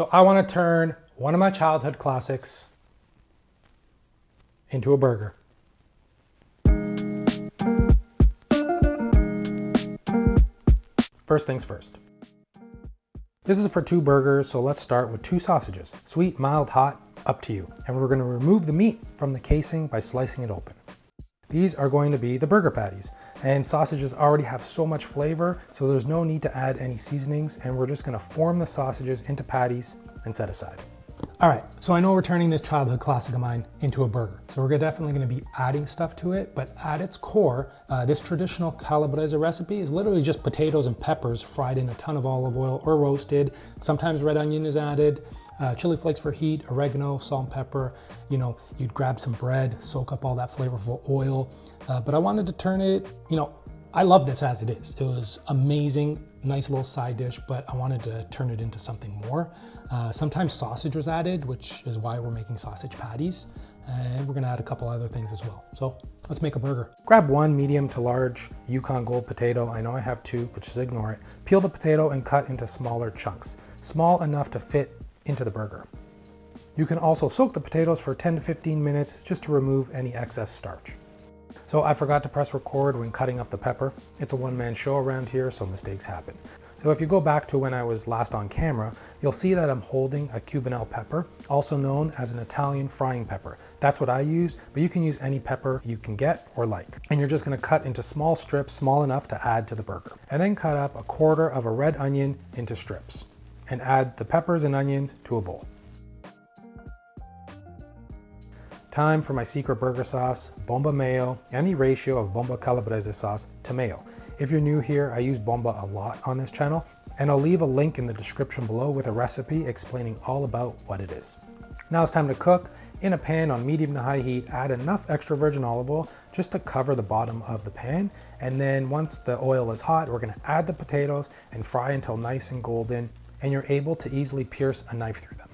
So I want to turn one of my childhood classics into a burger. First things first. This is for 2 burgers, so let's start with 2 sausages. Sweet, mild, hot, up to you. And we're going to remove the meat from the casing by slicing it open. These are going to be the burger patties, and sausages already have so much flavor, so there's no need to add any seasonings, and we're just going to form the sausages into patties and set aside. All right, so I know we're turning this childhood classic of mine into a burger, so we're definitely going to be adding stuff to it, but at its core, this traditional calabrese recipe is literally just potatoes and peppers fried in a ton of olive oil or roasted. Sometimes red onion is added, chili flakes for heat, oregano, salt and pepper. You know, you'd grab some bread, soak up all that flavorful oil, but I wanted to turn it, I love this as it is. It was amazing, nice little side dish, but I wanted to turn it into something more. Sometimes sausage was added, which is why we're making sausage patties. And we're gonna add a couple other things as well. So let's make a burger. Grab 1 medium to large Yukon Gold potato. I know I have 2, but just ignore it. Peel the potato and cut into smaller chunks, small enough to fit into the burger. You can also soak the potatoes for 10 to 15 minutes just to remove any excess starch. So I forgot to press record when cutting up the pepper. It's a one-man show around here, so mistakes happen. So if you go back to when I was last on camera, you'll see that I'm holding a Cubanelle pepper, also known as an Italian frying pepper. That's what I use, but you can use any pepper you can get or like. And you're just gonna cut into small strips, small enough to add to the burger. And then cut up 1/4 of a red onion into strips and add the peppers and onions to a bowl. Time for my secret burger sauce, bomba mayo, any ratio of bomba calabrese sauce to mayo. If you're new here, I use bomba a lot on this channel, and I'll leave a link in the description below with a recipe explaining all about what it is. Now it's time to cook. In a pan on medium to high heat, add enough extra virgin olive oil just to cover the bottom of the pan. And then once the oil is hot, we're gonna add the potatoes and fry until nice and golden, and you're able to easily pierce a knife through them.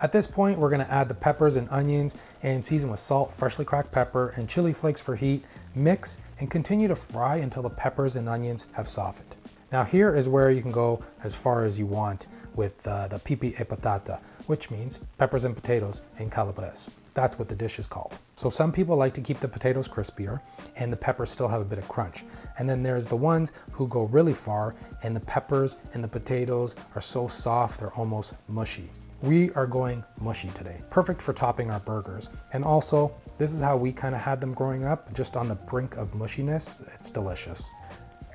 At this point, we're gonna add the peppers and onions and season with salt, freshly cracked pepper, and chili flakes for heat. Mix and continue to fry until the peppers and onions have softened. Now here is where you can go as far as you want with the Pippi e Patata, which means peppers and potatoes in calabrese. That's what the dish is called. So some people like to keep the potatoes crispier and the peppers still have a bit of crunch. And then there's the ones who go really far and the peppers and the potatoes are so soft they're almost mushy. We are going mushy today, perfect for topping our burgers. And also, this is how we kind of had them growing up, just on the brink of mushiness. It's delicious.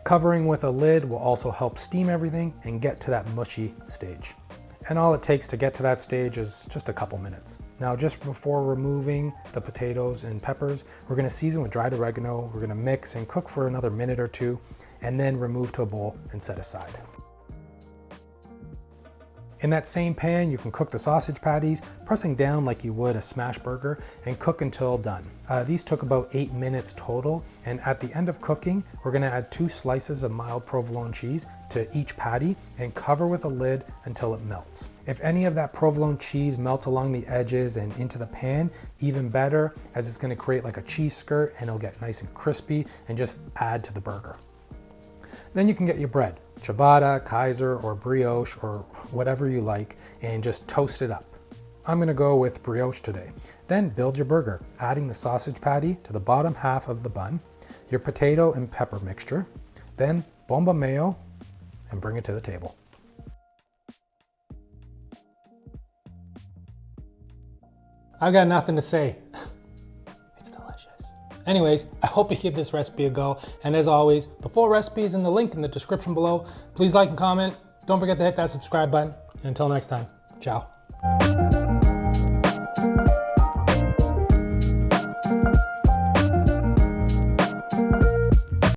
Covering with a lid will also help steam everything and get to that mushy stage. And all it takes to get to that stage is just a couple minutes. Now, just before removing the potatoes and peppers, we're gonna season with dried oregano, we're gonna mix and cook for another minute or 2, and then remove to a bowl and set aside. In that same pan, you can cook the sausage patties, pressing down like you would a smash burger, and cook until done. These took about 8 minutes total, and at the end of cooking, we're gonna add 2 slices of mild provolone cheese to each patty and cover with a lid until it melts. If any of that provolone cheese melts along the edges and into the pan, even better, as it's gonna create like a cheese skirt and it'll get nice and crispy and just add to the burger. Then you can get your bread. Ciabatta, Kaiser, or brioche, or whatever you like, and just toast it up. I'm gonna go with brioche today. Then build your burger, adding the sausage patty to the bottom half of the bun, your potato and pepper mixture, then bomba mayo, and bring it to the table. I've got nothing to say. Anyways, I hope you give this recipe a go. And as always, the full recipe is in the link in the description below. Please like and comment. Don't forget to hit that subscribe button. And until next time, ciao.